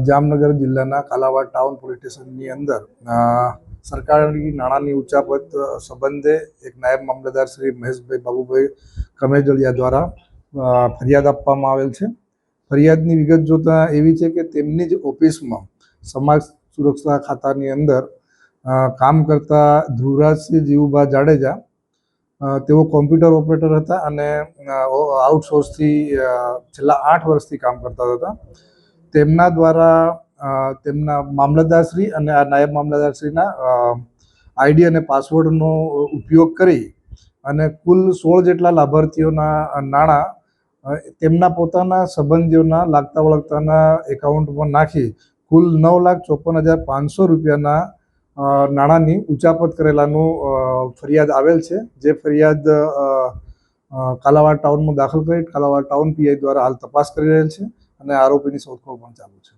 જામનગર જિલ્લાના Kalavad town police સ્ટેશનની અંદર સરકારી નાણાંની ઉચાપત સંબંધે એક નાયબ મામલતદાર શ્રી મહેશભાઈ બાબુભાઈ કમેજળિયા દ્વારા ફરિયાદ આપવામાં આવેલ છે। ફરિયાદની વિગત જોતા એવી છે કે તેમની જ ઓફિસમાં સમાજ સુરક્ષા ખાતાની અંદર કામ કરતા ધ્રુવરાજસિંહ જીવુભા જાડેજા તેઓ કોમ્પ્યુટર ઓપરેટર હતા અને આઉટસોર્સથી છેલ્લા 8 વર્ષથી કામ કરતા હતા। તેમના દ્વારા તેમના મામલતદારશ્રી અને આ નાયબ મામલતદારશ્રીના આઈડી અને પાસવર્ડનો ઉપયોગ કરી અને કુલ 16 જેટલા લાભાર્થીઓના નાણાં તેમના પોતાના સંબંધીઓના લાગતા વળગતાના એકાઉન્ટમાં નાખી કુલ 9,54,500 રૂપિયાના નાણાંની ઉચાપત કરેલાનું ફરિયાદ આવેલ છે। જે ફરિયાદ કાલાવાડ ટાઉનમાં દાખલ કરી કાલાવાડ ટાઉન પીઆઈ દ્વારા હાલ તપાસ કરી રહેલ છે અને આરોપીની શોધખોળ પણ ચાલુ છે।